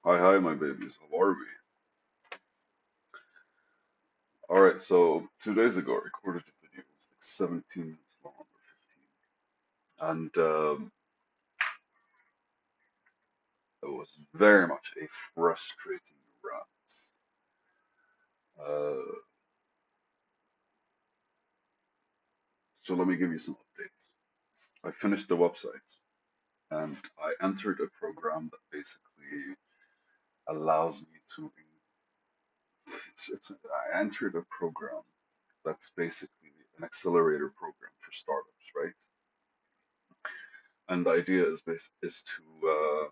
Hi, hi, my babies. How are we? All right, so 2 days ago, I recorded a video. It was like 17 minutes long or 15, and it was very much a frustrating rant. Uh, so let me give you some updates. I finished the website, and I entered a program that basically allows me to. I entered a program that's basically an accelerator program for startups, right? And the idea is to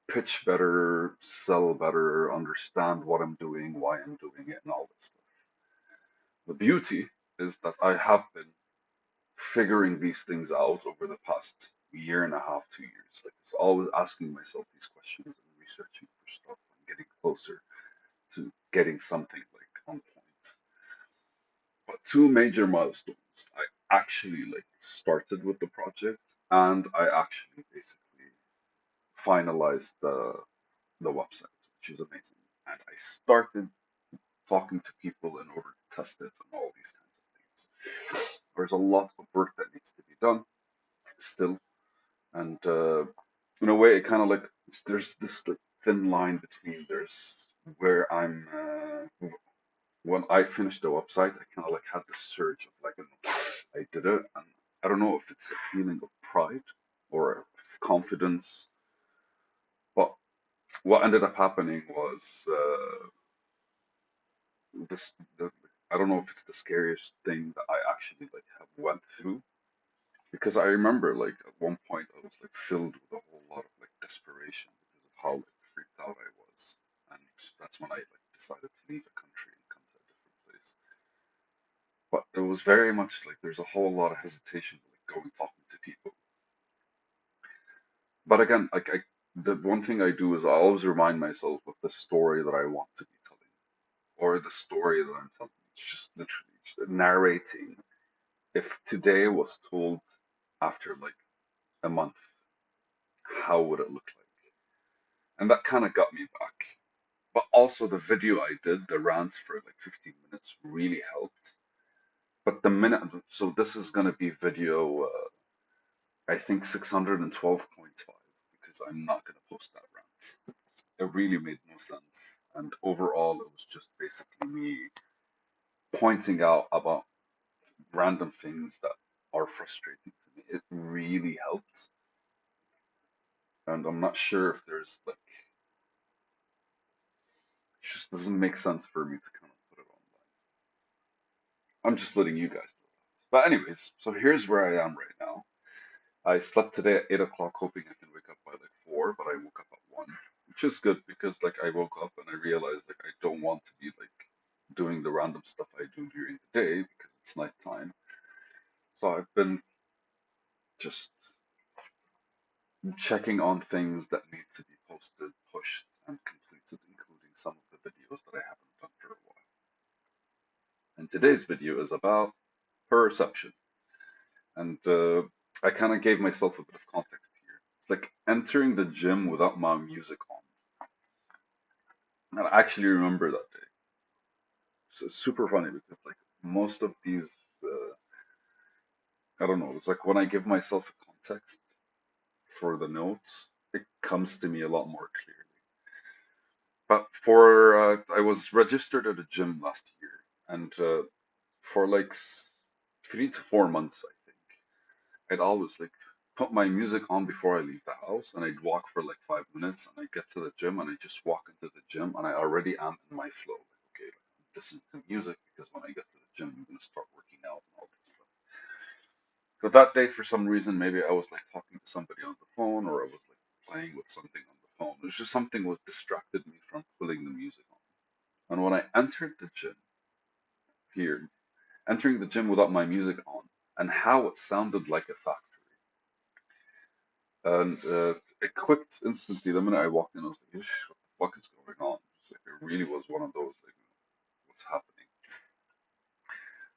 pitch better, sell better, understand what I'm doing, why I'm doing it, and all this stuff. The beauty is that I have been figuring these things out over the past year and a half, 2 years. Like it's always asking myself these questions and researching for stuff and getting closer to getting something like on point. But two major milestones. I actually like started with the project and I actually basically finalized the website, which is amazing. And I started talking to people in order to test it and all these kinds of things. There's a lot of work that needs to be done still, and in a way, it kind of like there's this like, thin line between there's where I'm when I finished the website, I kind of like had this surge of like I did it, and I don't know if it's a feeling of pride or of confidence, but what ended up happening was this the, I don't know if it's the scariest thing that I actually like have went through because I remember like at one point I was like filled with a whole lot of like desperation because of how like freaked out I was, and that's when I like decided to leave the country and come to a different place. But it was very much like there's a whole lot of hesitation like going talking to people. But again, like the one thing I do is I always remind myself of the story that I want to be telling or the story that I'm telling. It's just literally just narrating. If today was told after like a month, how would it look like? And that kind of got me back. But also the video I did, the rants for like 15 minutes really helped. But the minute, so this is going to be video, I think 612.5, because I'm not going to post that rant. It really made no sense. And overall, it was just basically me pointing out about random things that are frustrating to me. It really helped. And I'm not sure if there's like, it just doesn't make sense for me to kind of put it online. I'm just letting you guys know that. But anyways, so here's where I am right now. I slept today at 8 o'clock, hoping I can wake up by like 4, but I woke up at 1, which is good because like I woke up and I realized like I don't want to be like doing the random stuff I do during the day because it's nighttime. So I've been just checking on things that need to be posted, pushed, and completed, including some of the videos that I haven't done for a while. And today's video is about perception. And I kind of gave myself a bit of context here. It's like entering the gym without my music on. And I actually remember that day. It's super funny because like most of these, I don't know, it's like when I give myself a context for the notes, it comes to me a lot more clearly. But I was registered at a gym last year, and for like 3 to 4 months, I think, I'd always like put my music on before I leave the house, and I'd walk for like 5 minutes, and I get to the gym, and I just walk into the gym, and I already am in my flow. Like, okay, like, I'm listening to music because when I get to the gym, I'm gonna start working out and all this stuff. But that day, for some reason, maybe I was like talking to somebody on the phone, or I was like playing with something on the phone. It was just something was distracted me from putting the music on. And when I entered the gym here, entering the gym without my music on, and how it sounded like a factory. And it clicked instantly the minute I walked in. I was like, "Ish, what the fuck is going on?" It's like, it really was one of those, like, what's happening?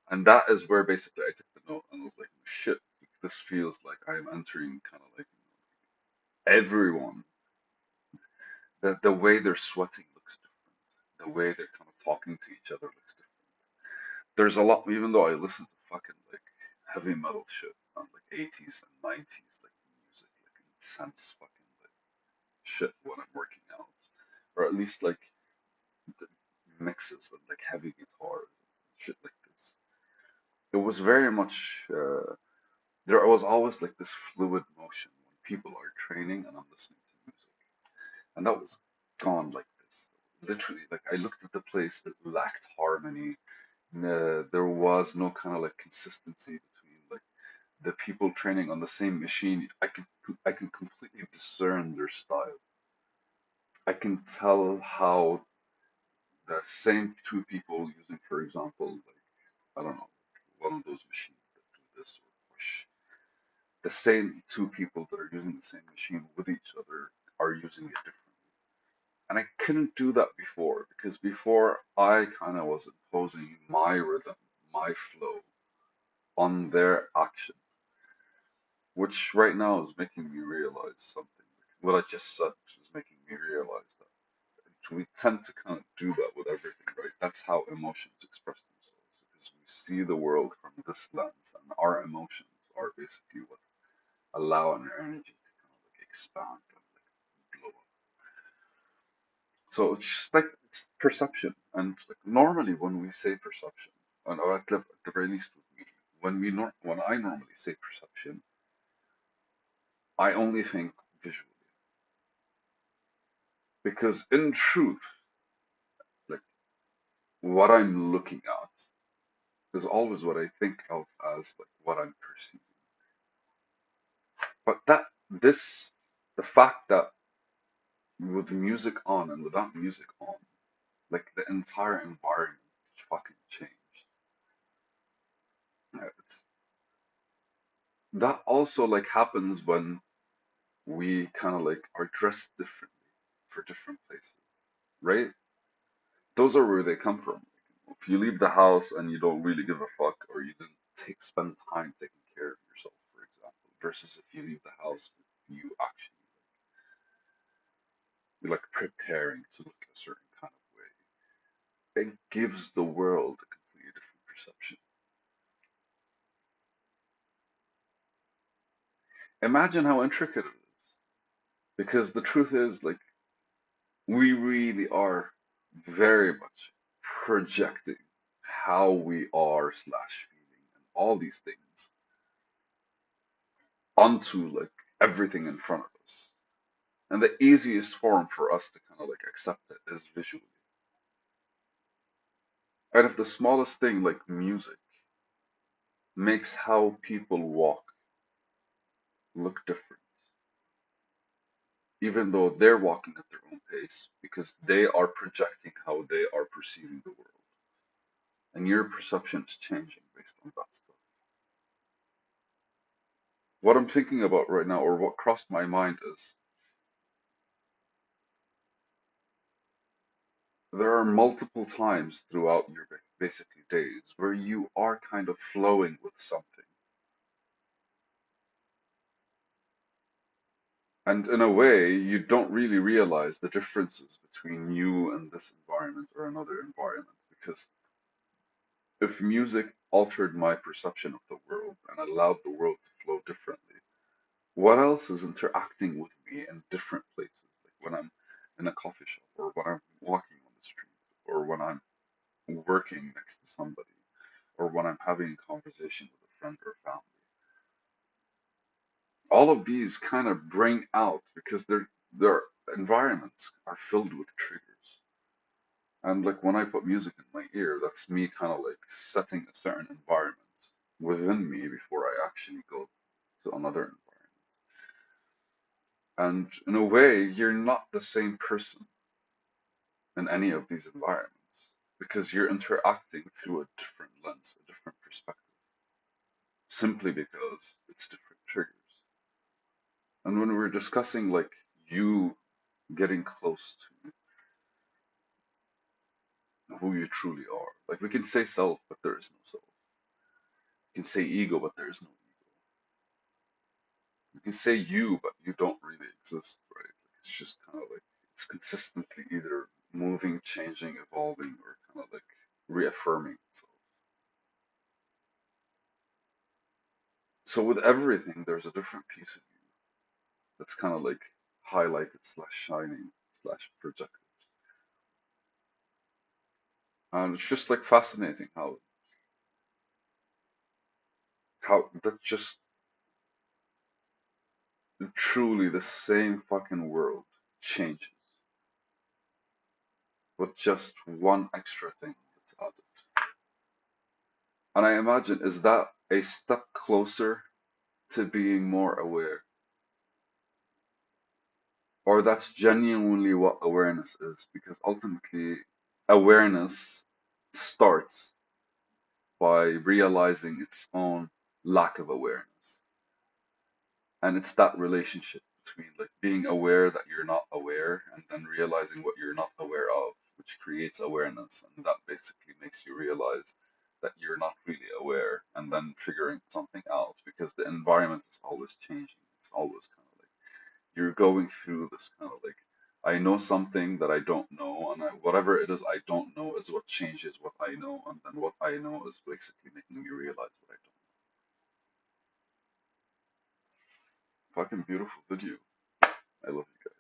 And that is where basically I took the note and was like, shit, this feels like I'm entering kind of like everyone. The way they're sweating looks different. The way they're kind of talking to each other looks different. There's a lot, even though I listen to fucking like heavy metal shit on like 80s and 90s like music, like intense fucking like shit when I'm working out, or at least like the mixes of like heavy guitars and shit like this. It was very much there was always like this fluid motion when people are training and I'm listening to music, and that was gone like this. Literally, like I looked at the place that lacked harmony. There was no kind of like consistency between like the people training on the same machine. I can completely discern their style. I can tell how the same two people using, for example, like I don't know, one of those machines that do this or push, the same two people that are using the same machine with each other are using it differently. And I couldn't do that before because before I kind of was imposing my rhythm, my flow on their action, which right now is making me realize something. What I just said is making me realize that we tend to kind of do that with everything, right? That's how emotions express themselves because we see the world from this lens, and our emotions are basically what's allowing our energy to kind of like expand and like blow up. So it's just like it's perception, and like normally when we say perception, or at the very least with me, when I normally say perception, I only think visually because in truth, like what I'm looking at is always what I think of as like what I'm perceiving. But the fact that with music on and without music on, like the entire environment fucking changed. It's, that also like happens when we kind of like are dressed differently for different places, right? Those are where they come from. If you leave the house and you don't really give a fuck, or you didn't spend time taking care of yourself, for example, versus if you leave the house with you actually you're like preparing to look a certain kind of way, it gives the world a completely different perception. Imagine how intricate it is, because the truth is, like, we really are very much projecting how we are slash feeling and all these things onto like everything in front of us. And the easiest form for us to kind of like accept it is visually. And if the smallest thing like music makes how people walk look different, even though they're walking at their own pace, because they are projecting how they are perceiving the world. And your perception is changing based on that stuff. What I'm thinking about right now, or what crossed my mind, is there are multiple times throughout your basically days where you are kind of flowing with something. And in a way, you don't really realize the differences between you and this environment or another environment. Because if music altered my perception of the world and allowed the world to flow differently, what else is interacting with me in different places? Like when I'm in a coffee shop, or when I'm walking on the street, or when I'm working next to somebody, or when I'm having a conversation with a friend or family. All of these kind of bring out because their environments are filled with triggers. And like when I put music in my ear, that's me kind of like setting a certain environment within me before I actually go to another environment. And in a way, you're not the same person in any of these environments because you're interacting through a different lens, a different perspective, simply because it's different triggers. And when we're discussing like you getting close to who you truly are, like we can say self, but there is no self. We can say ego, but there is no ego. You can say you, but you don't really exist, right? Like, it's just kind of like it's consistently either moving, changing, evolving, or kind of like reaffirming itself. So with everything, there's a different piece of you that's kind of like highlighted slash shining slash projected. And it's just like fascinating how that just truly the same fucking world changes with just one extra thing that's added. And I imagine, is that a step closer to being more aware? Or that's genuinely what awareness is? Because ultimately, awareness starts by realizing its own lack of awareness. And it's that relationship between like being aware that you're not aware and then realizing what you're not aware of, which creates awareness. And that basically makes you realize that you're not really aware and then figuring something out because the environment is always changing. It's always kind of like you're going through this kind of like, I know something that I don't know, and whatever it is I don't know is what changes what I know, and then what I know is basically making me realize what I don't know. Fucking beautiful video. I love you guys.